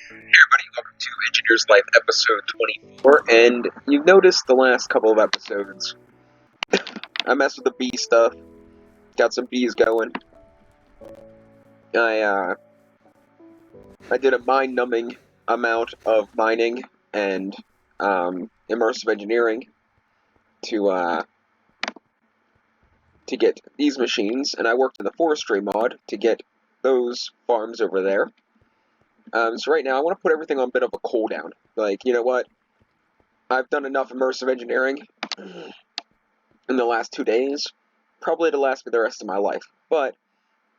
Everybody, welcome to Engineer's Life episode 24, and you've noticed the last couple of episodes, I messed with the bee stuff, got some bees going. I did a mind-numbing amount of mining and, immersive engineering to get these machines, and I worked in the forestry mod to get those farms over there. So right now I want to put everything on a bit of a cooldown. Like, you know what? I've done enough immersive engineering in the last 2 days, probably to last me the rest of my life, but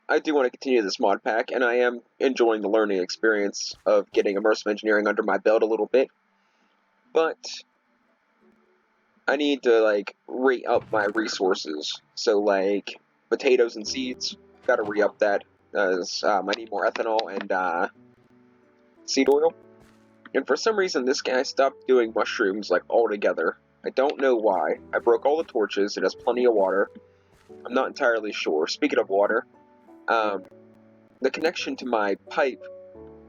I do want to continue this mod pack, and I am enjoying the learning experience of getting immersive engineering under my belt a little bit, but I need to, like, re-up my resources. So, like, potatoes and seeds, gotta re-up that, as I need more ethanol and seed oil. And for some reason, this guy stopped doing mushrooms, like, altogether. I don't know why. I broke all the torches, it has plenty of water. I'm not entirely sure. Speaking of water, the connection to my pipe,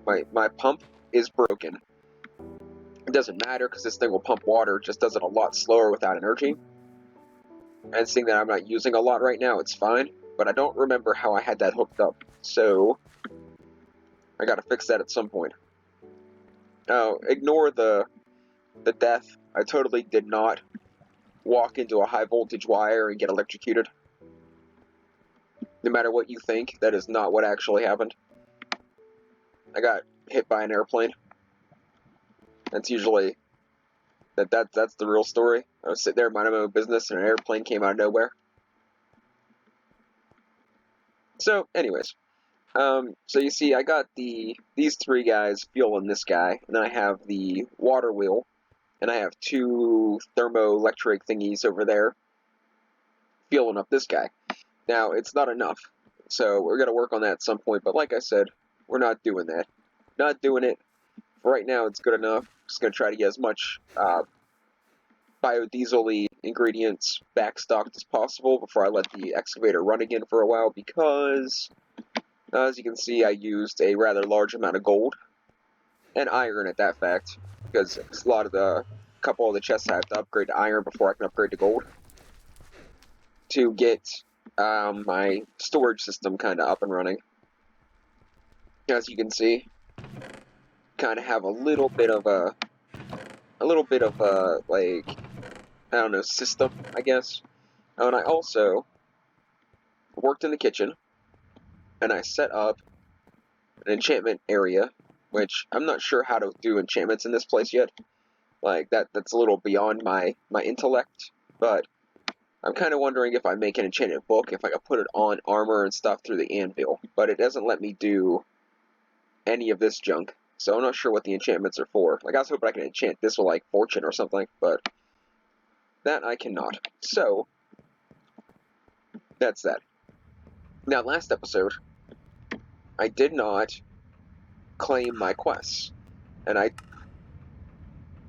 my pump, is broken. It doesn't matter because this thing will pump water, it just does it a lot slower without energy. And seeing that I'm not using a lot right now, it's fine, but I don't remember how I had that hooked up, so I gotta fix that at some point. Now, ignore the death. I totally did not walk into a high voltage wire and get electrocuted. No matter what you think, that is not what actually happened. I got hit by an airplane. That's usually that's the real story. I was sitting there minding my own business and an airplane came out of nowhere. So, anyways, so you see, I got these three guys fueling this guy, and then I have the water wheel, and I have two thermoelectric thingies over there fueling up this guy. Now, it's not enough, so we're gonna work on that at some point. But like I said, we're not doing that. Not doing it. For right now, it's good enough. Just gonna try to get as much biodiesel-y ingredients backstocked as possible before I let the excavator run again for a while, because as you can see, I used a rather large amount of gold and iron at that fact, because a couple of the chests I have to upgrade to iron before I can upgrade to gold to get my storage system kind of up and running. As you can see, kind of have a little bit of a like, I don't know, system, I guess. Oh, and I also worked in the kitchen, and I set up an enchantment area, which I'm not sure how to do enchantments in this place yet. Like, that's a little beyond my intellect, but I'm kind of wondering if I make an enchanted book, if I could put it on armor and stuff through the anvil, but it doesn't let me do any of this junk, so I'm not sure what the enchantments are for. Like, I was hoping I could enchant this with, like, fortune or something, but that I cannot. So, that's that. Now, last episode, I did not claim my quests, and I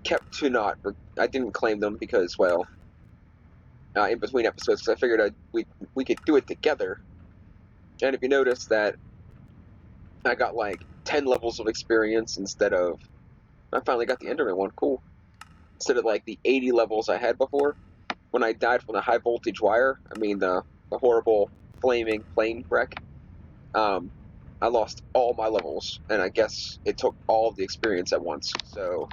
didn't claim them because, well, in between episodes, because I figured we could do it together. And if you notice that I got like 10 levels of experience instead of, I finally got the Enderman one, cool. Instead of like the 80 levels I had before, when I died from the high voltage wire, I mean the horrible flaming plane wreck, I lost all my levels, and I guess it took all of the experience at once. So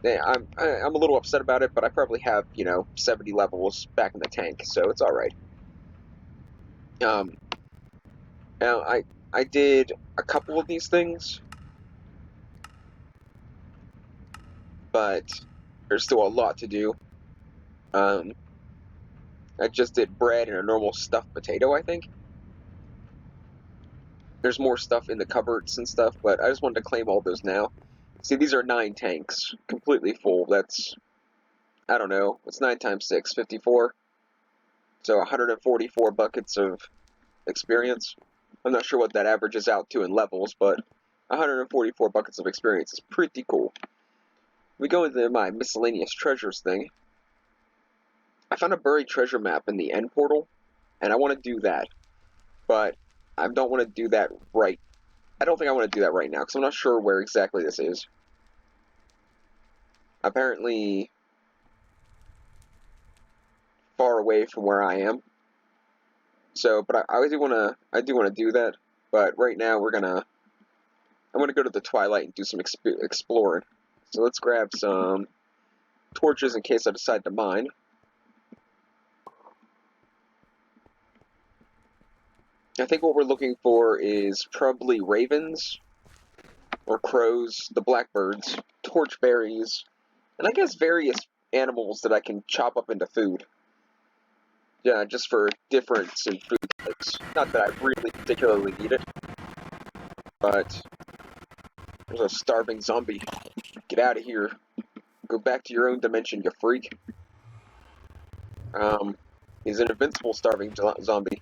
yeah, I'm a little upset about it, but I probably have, 70 levels back in the tank, so it's all right. Now I did a couple of these things, but there's still a lot to do. I just did bread and a normal stuffed potato, I think. There's more stuff in the cupboards and stuff, but I just wanted to claim all those now. See, these are 9 tanks, completely full. That's, I don't know, what's 9 times 6? 54? So 144 buckets of experience. I'm not sure what that averages out to in levels, but 144 buckets of experience is pretty cool. We go into my miscellaneous treasures thing. I found a buried treasure map in the end portal, and I want to do that. But I don't want to do that right I don't think I want to do that right now, because I'm not sure where exactly this is. Apparently far away from where I am. So, but I do want to do that. But right now I'm gonna go to the Twilight and do some exploring. So let's grab some torches in case I decide to mine. I think what we're looking for is probably ravens or crows, the blackbirds, torch berries, and I guess various animals that I can chop up into food. Yeah, just for difference in food types. Not that I really particularly need it, but there's a starving zombie. Get out of here. Go back to your own dimension, you freak. He's an invincible starving zombie.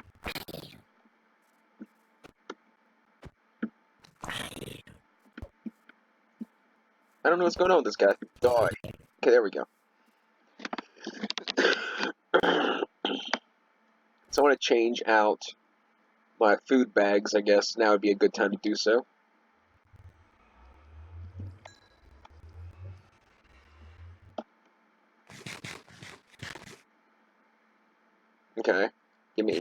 I don't know what's going on with this guy. Die. Okay, there we go. So I want to change out my food bags, I guess. Now would be a good time to do so. Okay. Give me.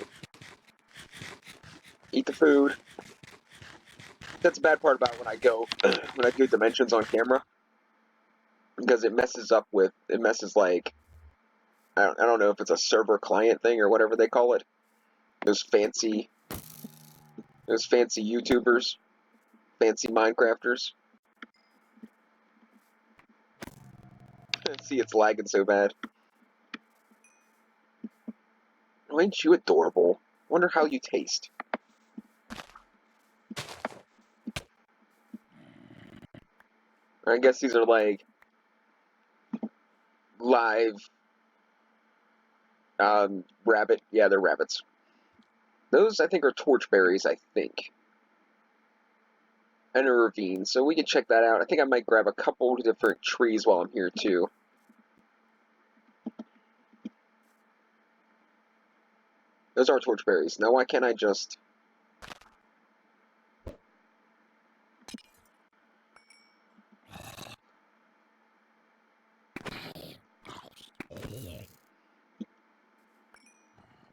Eat the food. That's a bad part about when I do dimensions on camera. Because it messes like, I don't know if it's a server client thing or whatever they call it. Those fancy YouTubers, fancy Minecrafters. See, it's lagging so bad. Oh, ain't you adorable? Wonder how you taste. I guess these are like live rabbit. Yeah, they're rabbits. Those I think are torchberries. I think. And a ravine, so we can check that out. I think I might grab a couple different trees while I'm here too. Those are torchberries. Now why can't I just...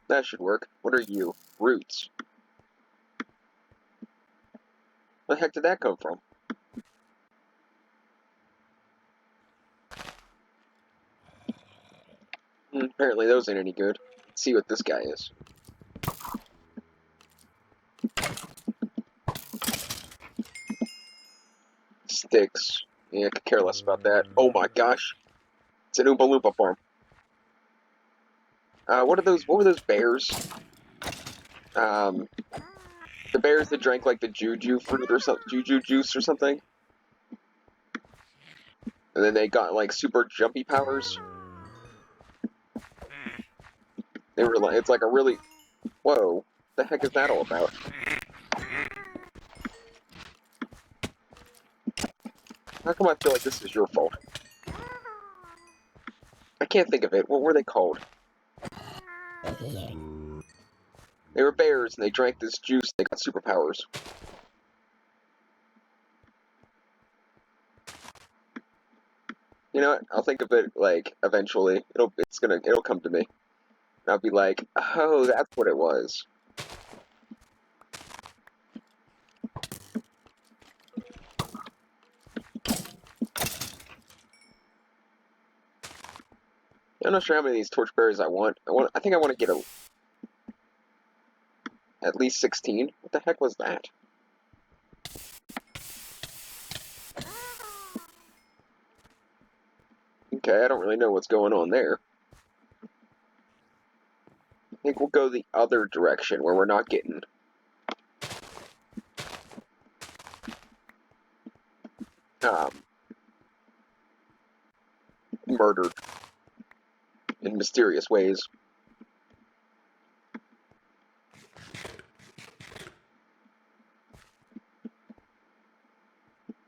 That should work. What are you? Roots. Where the heck did that come from? Apparently those ain't any good. Let's see what this guy is. Sticks. Yeah, I could care less about that. Oh my gosh. It's an Oompa Loompa farm. What were those bears? The bears that drank like the juju fruit or something, juju juice or something? And then they got like super jumpy powers. They were like, it's like a really... Whoa. The heck is that all about? How come I feel like this is your fault? I can't think of it. What were they called? They were bears, and they drank this juice, they got superpowers. You know what? I'll think of it, like, eventually. It'll come to me. And I'll be like, oh, that's what it was. I'm not sure how many of these torchberries I want. I think I want to get at least 16. What the heck was that? Okay, I don't really know what's going on there. I think we'll go the other direction where we're not getting murdered in mysterious ways.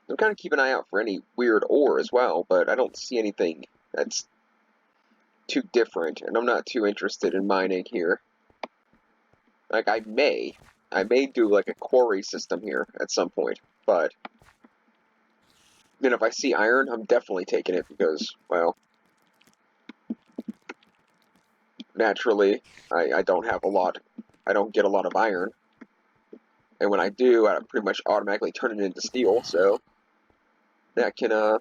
I'm kind of keeping an eye out for any weird ore as well, but I don't see anything that's too different, and I'm not too interested in mining here. Like, I may, I may do like a quarry system here at some point, but then if I see iron, I'm definitely taking it because, well, naturally, I don't have a lot. I don't get a lot of iron, and when I do, I pretty much automatically turn it into steel. So that can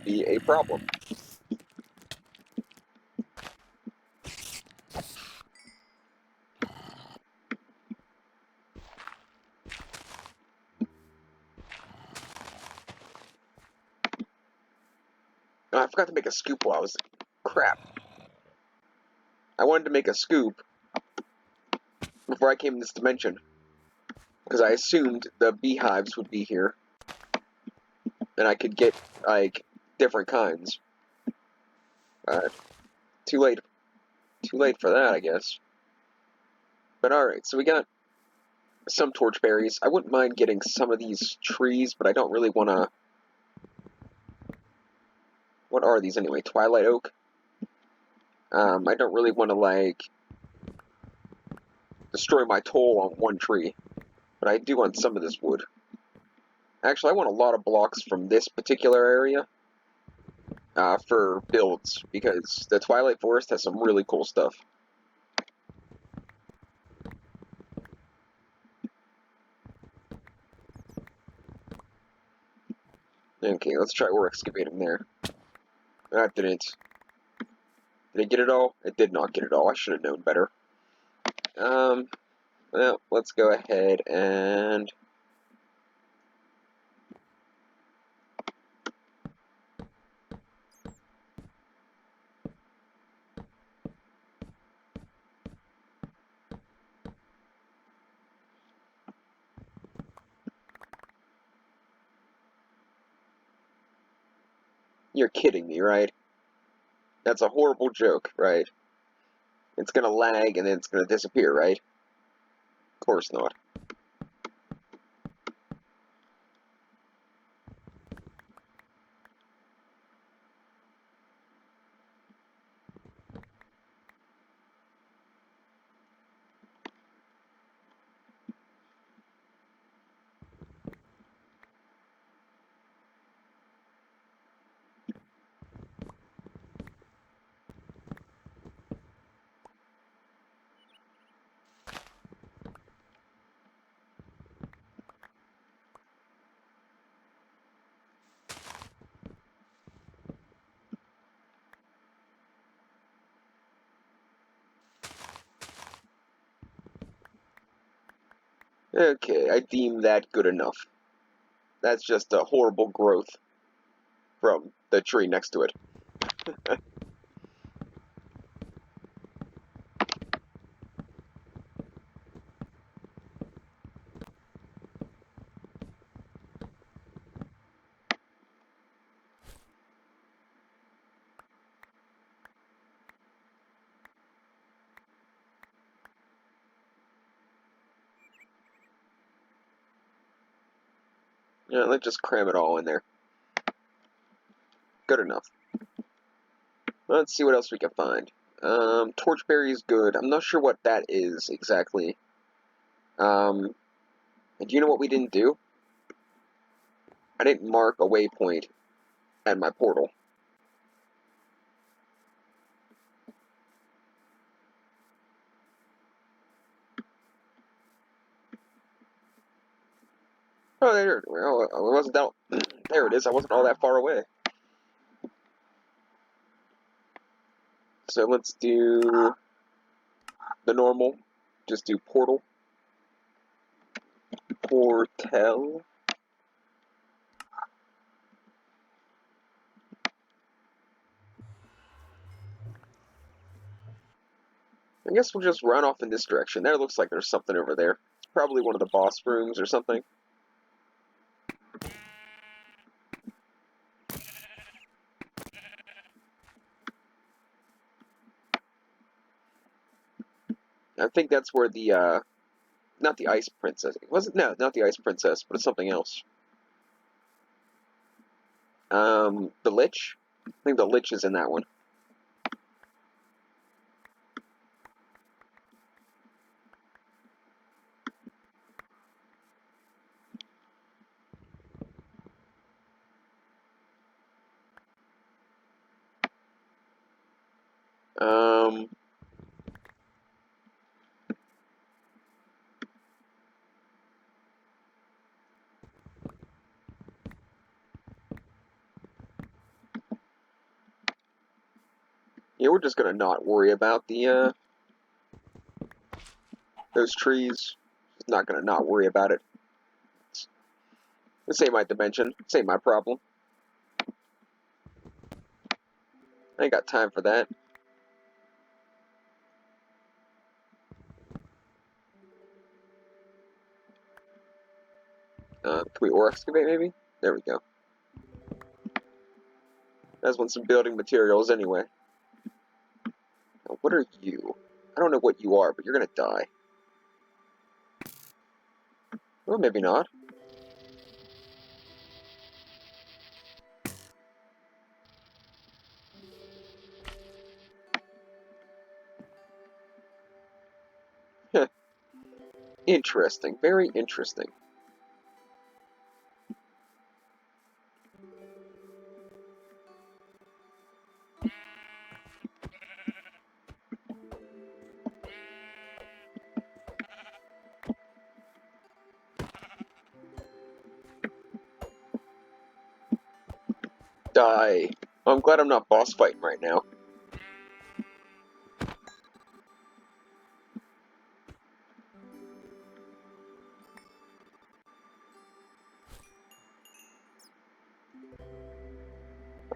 be a problem. Oh, I forgot to make a scoop while I was. Crap. I wanted to make a scoop before I came in this dimension because I assumed the beehives would be here, and I could get like different kinds. Too late. Too late for that, I guess. But alright, so we got some torchberries. I wouldn't mind getting some of these trees, but I don't really want to... What are these anyway? Twilight oak? I don't really want to, like, destroy my toll on one tree, but I do want some of this wood. Actually, I want a lot of blocks from this particular area for builds, because the Twilight Forest has some really cool stuff. Okay, let's try we're excavating there. That didn't. Did it get it all? It did not get it all. I should have known better. Well, let's go ahead and... You're kidding me, right? That's a horrible joke, right? It's gonna lag and then it's gonna disappear, right? Of course not. Okay, I deem that good enough. That's just a horrible growth from the tree next to it. Yeah, let's just cram it all in there. Good enough. Let's see what else we can find. Torchberry is good. I'm not sure what that is exactly. Do you know what we didn't do? I didn't mark a waypoint at my portal. Oh, there. Well, I wasn't that. There it is. I wasn't all that far away. So let's do the normal. Just do portal. Portal. I guess we'll just run off in this direction. There looks like there's something over there. It's probably one of the boss rooms or something. I think that's where the, not the Ice Princess. It wasn't, no, not the Ice Princess, but it's something else. The Lich? I think the lich is in that one. Yeah, we're just gonna not worry about the, those trees. Just not gonna not worry about it. This ain't my dimension. This ain't my problem. I ain't got time for that. Can we ore excavate maybe? There we go. That's want some building materials anyway. Now, what are you? I don't know what you are, but you're gonna die. Well, maybe not. Interesting. Very interesting. Die. I'm glad I'm not boss fighting right now.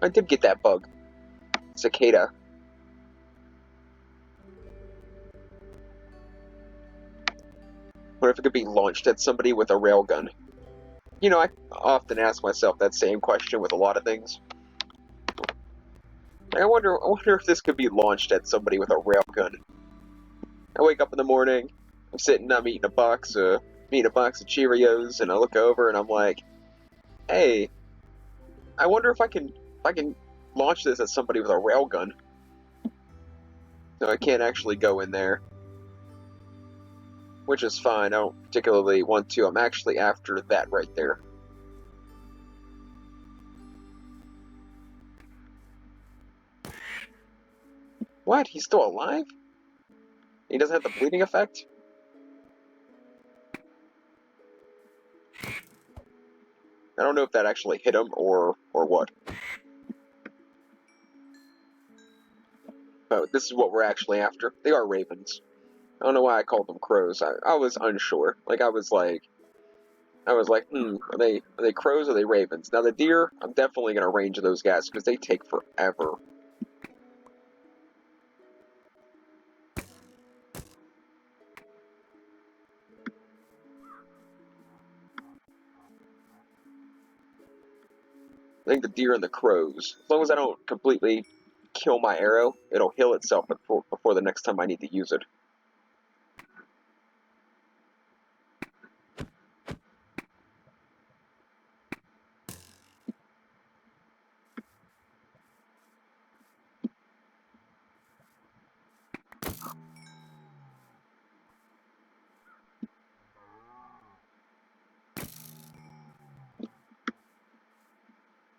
I did get that bug. Cicada. What if it could be launched at somebody with a railgun? You know, I often ask myself that same question with a lot of things. I wonder if this could be launched at somebody with a railgun. I wake up in the morning, I'm eating a box of Cheerios, and I look over and I'm like, hey, I wonder if I can launch this at somebody with a railgun. So I can't actually go in there. Which is fine, I don't particularly want to. I'm actually after that right there. What? He's still alive? He doesn't have the bleeding effect? I don't know if that actually hit him or what. But this is what we're actually after. They are ravens. I don't know why I called them crows. I was unsure. I was like, are they crows or are they ravens? Now the deer, I'm definitely gonna range those guys because they take forever. I think the deer and the crows. As long as I don't completely kill my arrow, it'll heal itself before the next time I need to use it.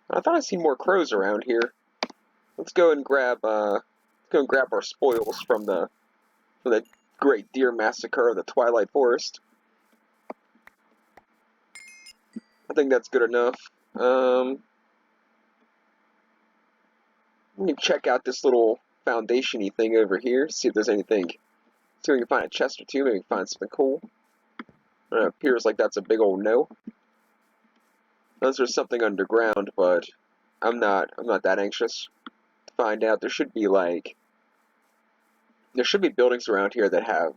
I thought I seen more crows around here. Let's go and grab our spoils from the great deer massacre of the Twilight Forest. I think that's good enough. Let me check out this little foundation-y thing over here. See if there's anything. See if we can find a chest or two. Maybe find something cool. It appears like that's a big old no. Unless there's something underground, but I'm not that anxious to find out. There should be buildings around here that have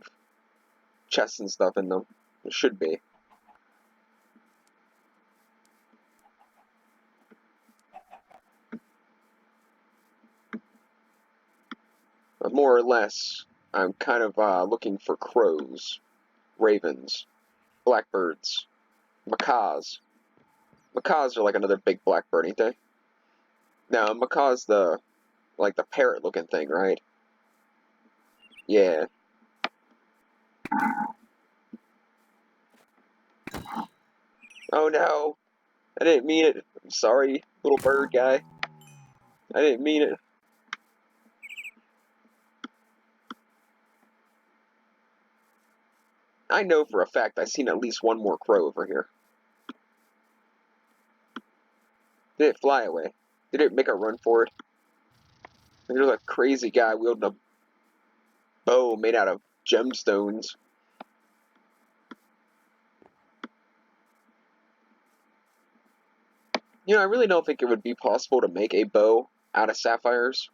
chests and stuff in them. There should be. But more or less, I'm kind of looking for crows, ravens, blackbirds, macaws. Macaws are like another big blackbird, ain't they? Now, Macaw's like the parrot-looking thing, right? Yeah. Oh no! I didn't mean it. I'm sorry, little bird guy. I didn't mean it. I know for a fact I've seen at least one more crow over here. Did it fly away? Did it make a run for it? There's a crazy guy wielding a bow made out of gemstones. You know, I really don't think it would be possible to make a bow out of sapphires.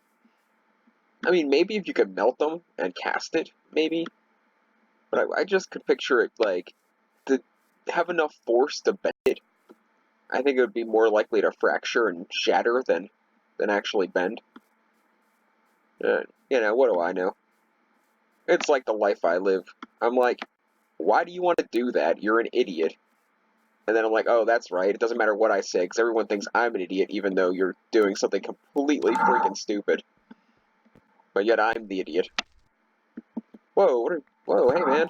I mean, maybe if you could melt them and cast it, maybe. But I just could picture it, like, to have enough force to bend it. I think it would be more likely to fracture and shatter than actually bend. You know, what do I know? It's like the life I live. I'm like, why do you want to do that? You're an idiot. And then I'm like, oh, that's right. It doesn't matter what I say, because everyone thinks I'm an idiot, even though you're doing something completely freaking stupid. But yet I'm the idiot. Whoa, whoa, hey man.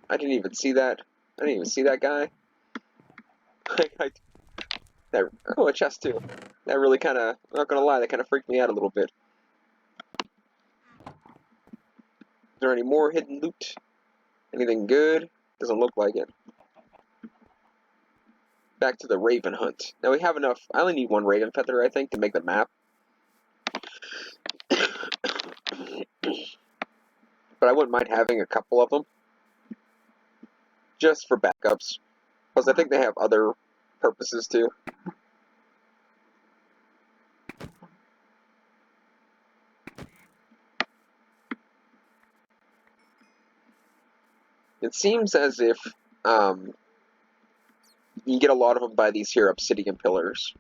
I didn't even see that. I didn't even see that guy. Oh, a chest too. That really kind of, I'm not gonna lie, that kind of freaked me out a little bit. Is there any more hidden loot? Anything good? Doesn't look like it. Back to the raven hunt. Now we have enough. I only need one raven feather, I think, to make the map. But I wouldn't mind having a couple of them. Just for backups. Because I think they have other purposes too. It seems as if you can get a lot of them by these here obsidian pillars.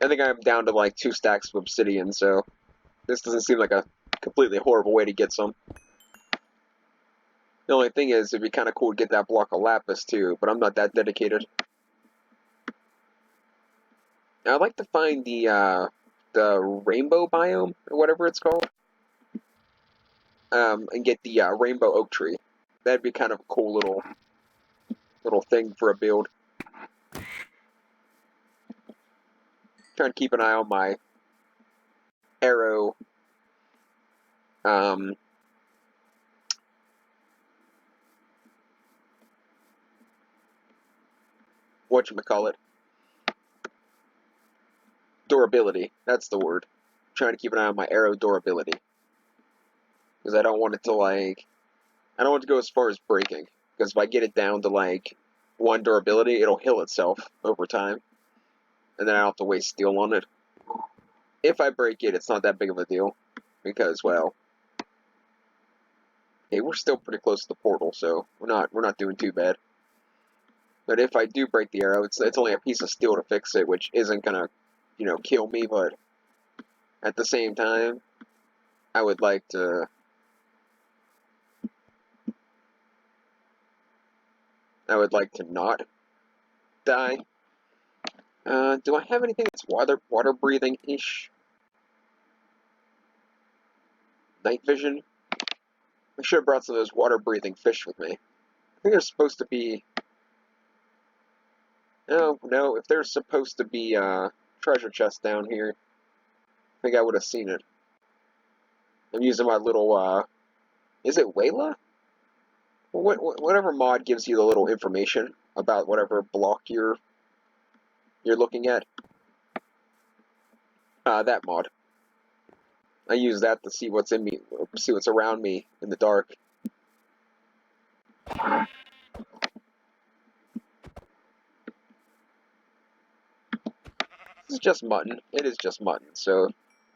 I think I'm down to like 2 stacks of obsidian, so this doesn't seem like a completely horrible way to get some. The only thing is, it'd be kind of cool to get that block of lapis too, but I'm not that dedicated. Now, I'd like to find the rainbow biome, or whatever it's called, and get the rainbow oak tree. That'd be kind of a cool little thing for a build. Trying to keep an eye on my arrow. Whatchamacallit? Durability. That's the word. Trying to keep an eye on my arrow durability. Because I don't want it to, like, I don't want it to go as far as breaking. Because if I get it down to, like, 1 durability, it'll heal itself over time. And then I don't have to waste steel on it. If I break it, it's not that big of a deal. Because, well, hey, we're still pretty close to the portal, so we're not doing too bad. But if I do break the arrow, it's only a piece of steel to fix it, which isn't gonna, you know, kill me, but at the same time, I would like to not die. Do I have anything that's water breathing ish? Night vision. I should have brought some of those water breathing fish with me. I think there's supposed to be. No. If there's supposed to be treasure chest down here, I think I would have seen it. I'm using my little. Is it Wayla? Whatever mod gives you the little information about whatever block you're looking at. That mod. I use that to see what's in me, see what's around me in the dark. This is just mutton. It is just mutton, so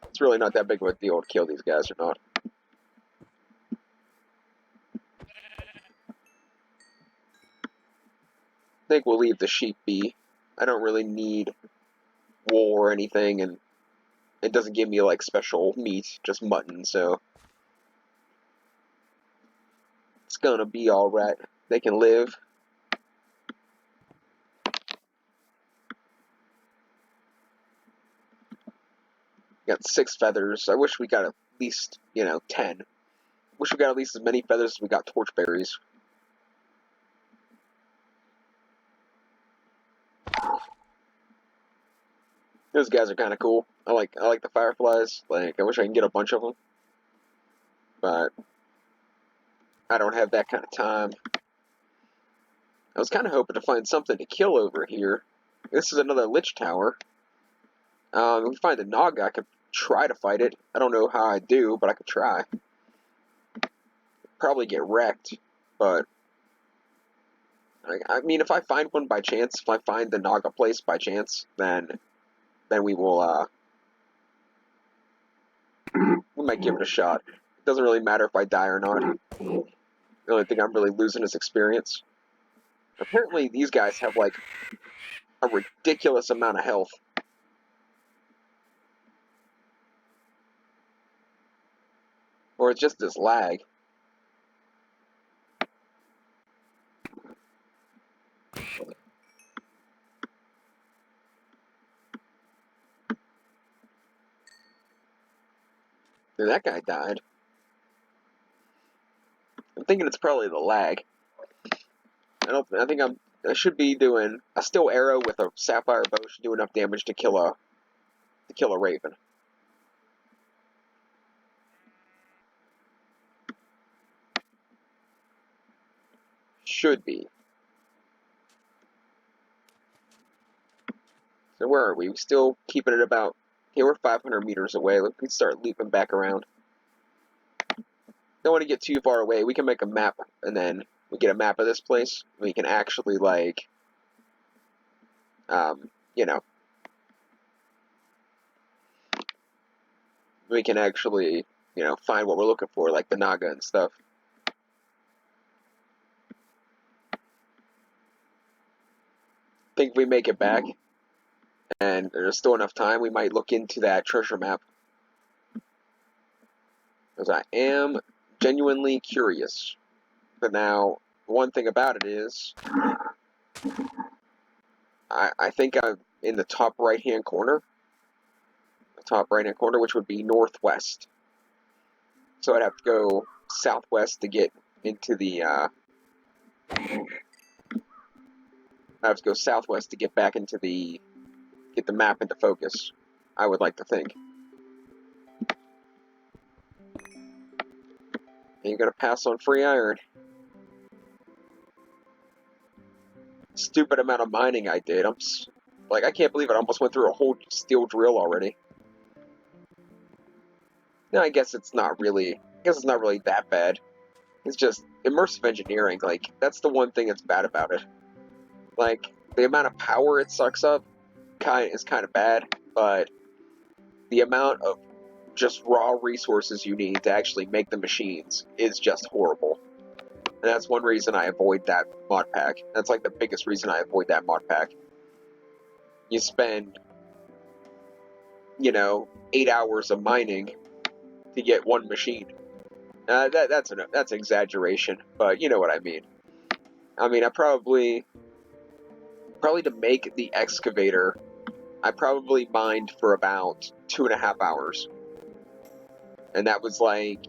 it's really not that big of a deal to kill these guys or not. I think we'll leave the sheep be. I don't really need wool or anything, and it doesn't give me like special meat, just mutton, so It's gonna be alright. They can live. Got 6 feathers. I wish we got at least, 10. Wish we got at least as many feathers as we got torchberries. Those guys are kind of cool. I like the fireflies. Like, I wish I can get a bunch of them, but I don't have that kind of time. I was kind of hoping to find something to kill over here. This is another lich tower. If we find a Naga, I could try to fight it. I don't know how I do, but I could try. Probably get wrecked, but I mean, if I find one by chance, if I find the Naga place by chance, then we will, we might give it a shot. It doesn't really matter if I die or not. The only thing I'm really losing is experience. Apparently, these guys have, like, a ridiculous amount of health. Or it's just this lag. And that guy died. I'm thinking it's probably the lag. I should be doing a steel arrow with a sapphire bow should do enough damage to kill a raven. Should be. So where are we? We still keeping it about... Okay, we're 500 meters away. We can start looping back around. Don't want to get too far away. We can make a map, and then we get a map of this place. We can actually, like... we can actually, find what we're looking for, like the Naga and stuff. Think if we make it back, and there's still enough time, we might look into that treasure map. Because I am genuinely curious. But now, one thing about it is, I think I'm in the top right-hand corner. The top right-hand corner, which would be northwest. So I'd have to go southwest to get into the, I have to go southwest to get back into the, get the map into focus, I would like to think. And you're gonna pass on free iron. Stupid amount of mining I did. I can't believe it. I almost went through a whole steel drill already. No, I guess it's not really that bad. It's just immersive engineering. Like, that's the one thing that's bad about it. Like, the amount of power it sucks up is kind of bad, but the amount of just raw resources you need to actually make the machines is just horrible. And that's one reason I avoid that mod pack. That's like the biggest reason I avoid that mod pack. You spend, 8 hours of mining to get one machine. That's exaggeration, but you know what I mean. I mean, I probably to make the excavator, I probably mined for about 2.5 hours. And that was like,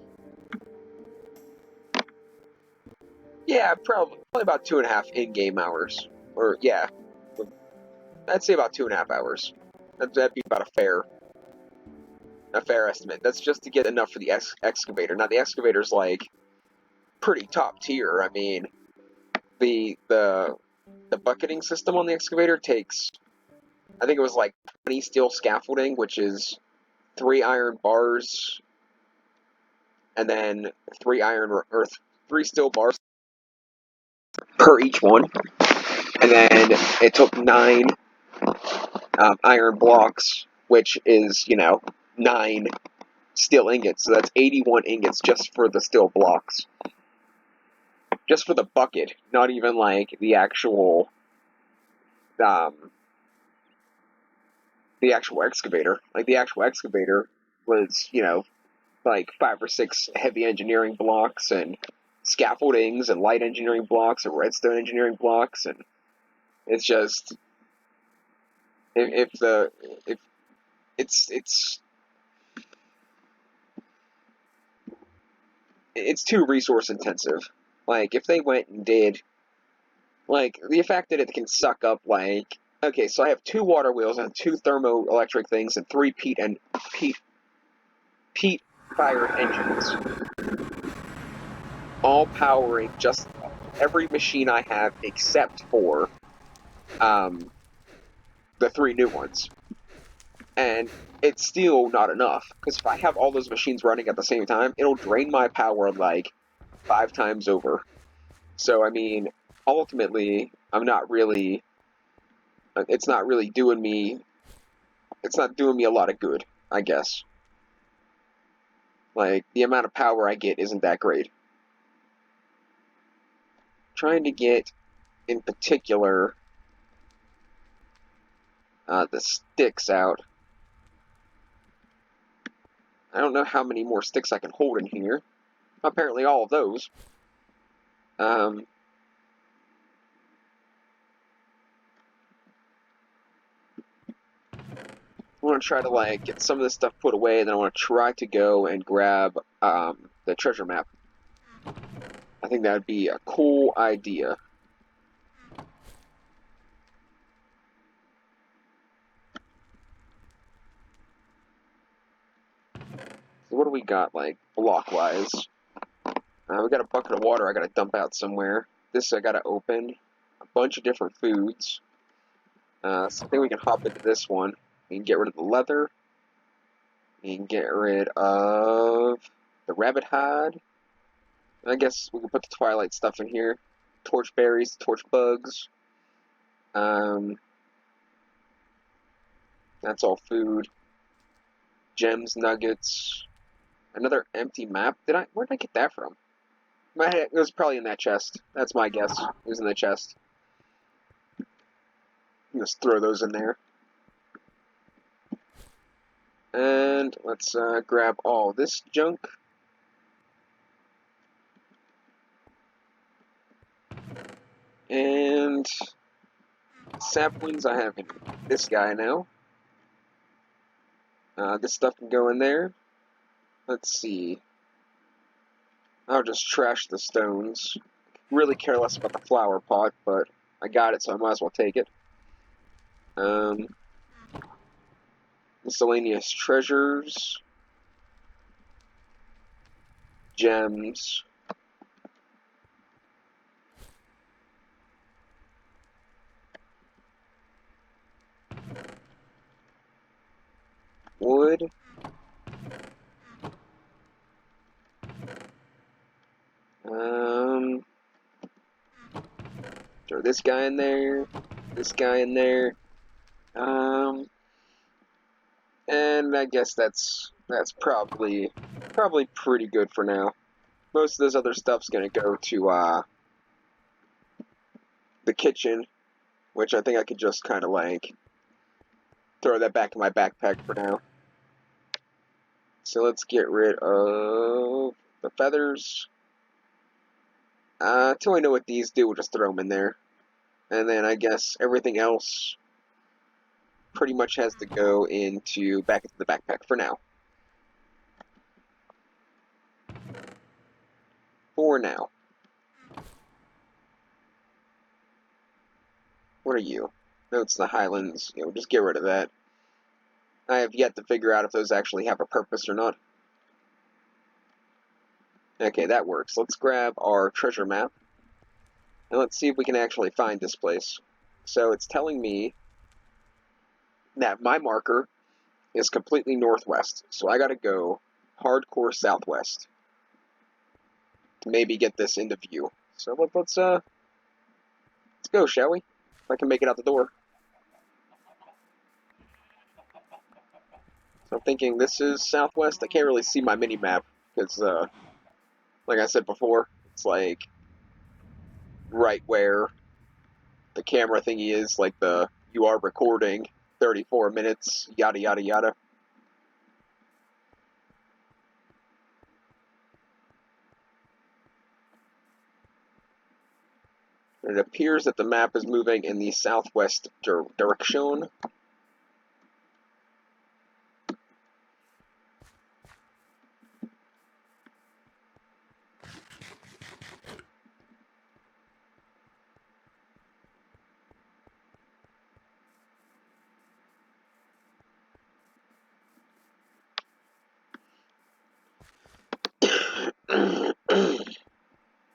yeah, probably about 2.5 in-game hours. Or, yeah, I'd say about 2.5 hours. That'd be about a fair estimate. That's just to get enough for the excavator. Now, the excavator's, like, pretty top tier. I mean, the bucketing system on the excavator takes, I think it was like 20 steel scaffolding, which is 3 iron bars, and then 3 steel bars per each one. And then it took 9 iron blocks, which is, 9 steel ingots. So that's 81 ingots just for the steel blocks. Just for the bucket, not even like the actual excavator. Like, the actual excavator was, like 5 or 6 heavy engineering blocks and scaffoldings and light engineering blocks and redstone engineering blocks, and it's just if it's too resource intensive. Like if they went and did like the fact that it can suck up like okay, so I have 2 water wheels and 2 thermoelectric things and 3 peat fired engines, all powering just every machine I have except for the 3 new ones. And it's still not enough, because if I have all those machines running at the same time, it'll drain my power like 5 times over. So, I mean, ultimately, I'm not really, it's not really doing me, it's not doing me a lot of good, I guess. Like, the amount of power I get isn't that great. Trying to get, in particular, the sticks out. I don't know how many more sticks I can hold in here. Apparently all of those. I want to try to like get some of this stuff put away, and then I want to try to go and grab the treasure map. I think that would be a cool idea. So what do we got, like, block-wise? We got a bucket of water I gotta dump out somewhere. This I gotta open. A bunch of different foods. So I think we can hop into this one. We can get rid of the leather. We can get rid of the rabbit hide. I guess we can put the twilight stuff in here. Torch berries, torch bugs. That's all food. Gems, nuggets. Another empty map. Where did I get that from? It was probably in that chest. That's my guess. It was in the chest. Just throw those in there. And let's grab all this junk. And saplings I have in this guy now. This stuff can go in there. Let's see. I'll just trash the stones. Really care less about the flower pot, but I got it, so I might as well take it. Miscellaneous treasures. Gems. Wood. Throw this guy in there. This guy in there. And I guess that's probably pretty good for now. Most of this other stuff's gonna go to the kitchen, which I think I could just kind of like throw that back in my backpack for now. So let's get rid of the feathers. Until I know what these do, we'll just throw them in there. And then I guess everything else pretty much has to go back into the backpack for now. For now. What are you? No, it's the Highlands. Just get rid of that. I have yet to figure out if those actually have a purpose or not. Okay, that works. Let's grab our treasure map. And let's see if we can actually find this place. So it's telling me that my marker is completely northwest. So I gotta go hardcore southwest to maybe get this into view. So let's go, shall we? If I can make it out the door. So I'm thinking this is southwest. I can't really see my mini-map because, like I said before, it's like right where the camera thingy is, like you are recording 34 minutes, yada yada yada. It appears that the map is moving in the southwest direction.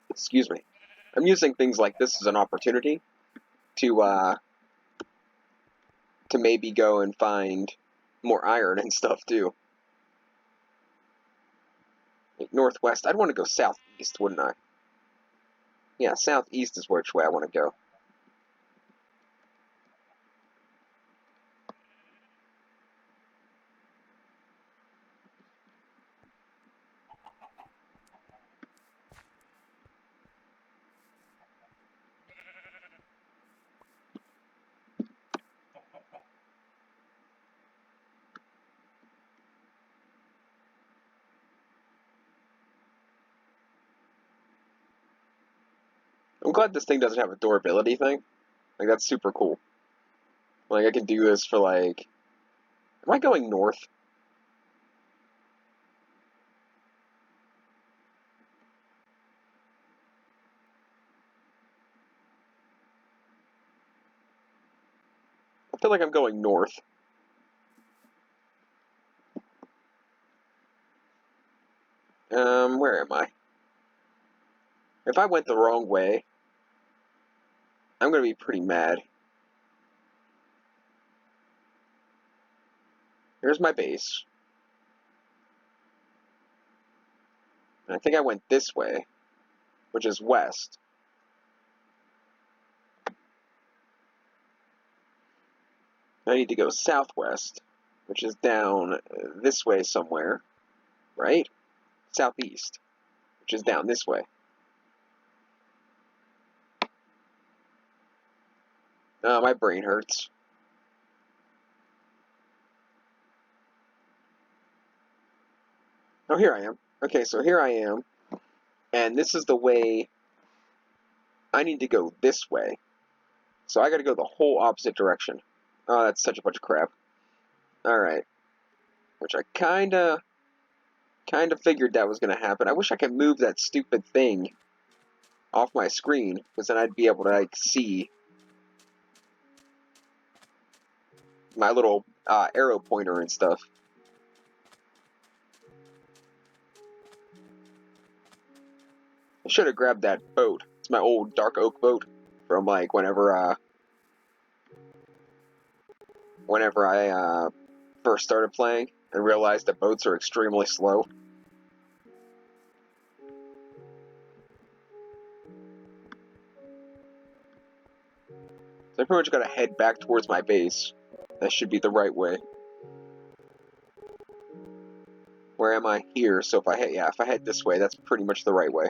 Excuse me. I'm using things like this as an opportunity to maybe go and find more iron and stuff too. Like northwest. I'd want to go southeast, wouldn't I? Yeah, southeast is which way I want to go. I'm glad this thing doesn't have a durability thing. Like, that's super cool. Like, I can do this for, like... Am I going north? I feel like I'm going north. Where am I? If I went the wrong way, I'm gonna be pretty mad. Here's my base. And I think I went this way, which is west. I need to go southwest, which is down this way somewhere, right? Southeast, which is down this way. My brain hurts. Oh, here I am. Okay, so here I am, and this is the way I need to go this way. So I gotta go the whole opposite direction. Oh, that's such a bunch of crap. Alright. Which I kinda figured that was gonna happen. I wish I could move that stupid thing off my screen, because then I'd be able to, like, see my little arrow pointer and stuff. I should have grabbed that boat. It's my old dark oak boat from, like, whenever I first started playing and realized that boats are extremely slow. So I pretty much gotta head back towards my base. That should be the right way. Where am I? Here. So if I head this way, that's pretty much the right way.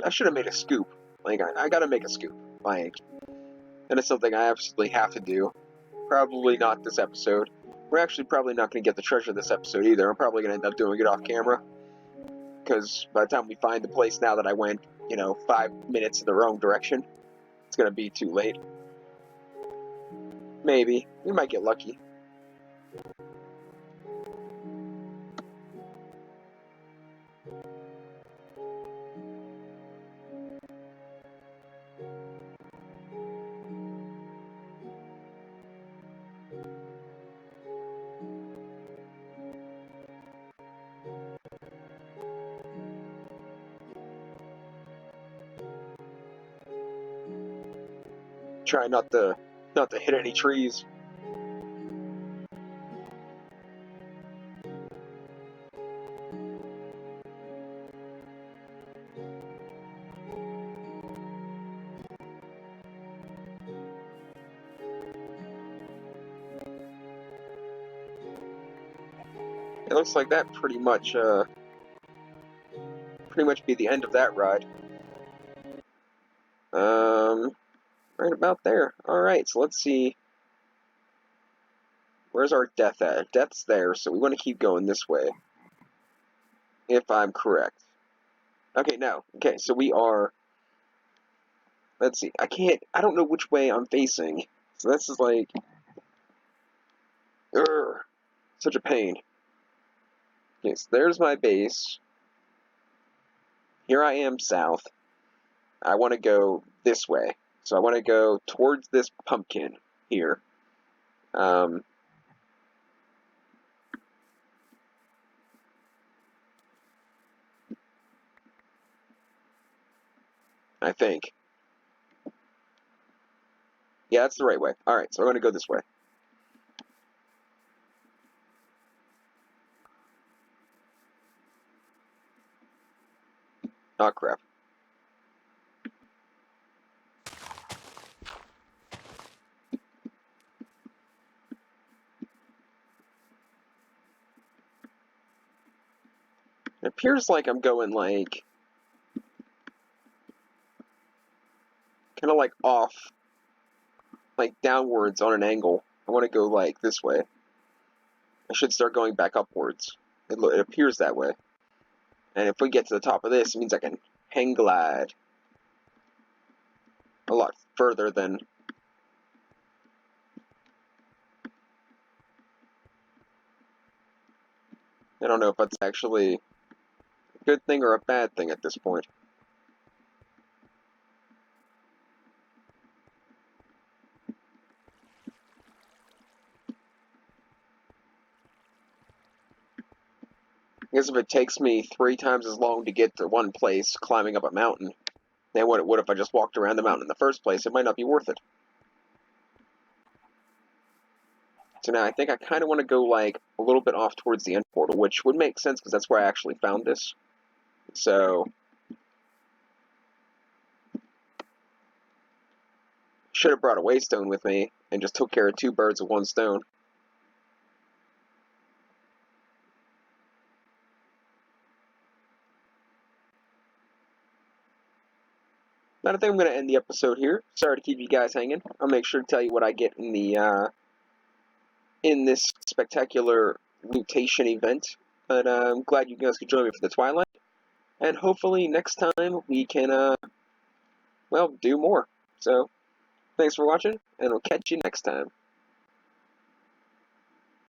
I should have made a scoop. Like, I gotta make a scoop. Like, and it's something I absolutely have to do. Probably not this episode. We're actually probably not going to get the treasure this episode either. I'm probably going to end up doing it off camera. Because by the time we find the place now that I went, 5 minutes in the wrong direction, it's going to be too late. Maybe. We might get lucky. Try not to hit any trees. It looks like that pretty much be the end of that ride. Right about there. Alright, so let's see. Where's our death at? Death's there, so we want to keep going this way. If I'm correct. Okay, no. Okay, so we are... Let's see. I don't know which way I'm facing. So this is like... Urgh. Such a pain. Okay, so there's my base. Here I am south. I want to go this way. So I want to go towards this pumpkin here. I think. Yeah, that's the right way. Alright, so I'm going to go this way. Oh, crap. It appears like I'm going, like... kind of, like, off. Like, downwards on an angle. I want to go, like, this way. I should start going back upwards. It appears that way. And if we get to the top of this, it means I can hang glide a lot further than... I don't know if that's actually a good thing or a bad thing at this point. I guess if it takes me 3 times as long to get to one place climbing up a mountain than what it would if I just walked around the mountain in the first place, it might not be worth it. So now I think I kind of want to go like a little bit off towards the end portal, which would make sense because that's where I actually found this. So should have brought a waystone with me and just took care of 2 birds with 1 stone. But I think I'm going to end the episode here. Sorry to keep you guys hanging. I'll make sure to tell you what I get in the in this spectacular mutation event. But I'm glad you guys could join me for the Twilight. And hopefully next time we can, well, do more. So, thanks for watching, and we'll catch you next time.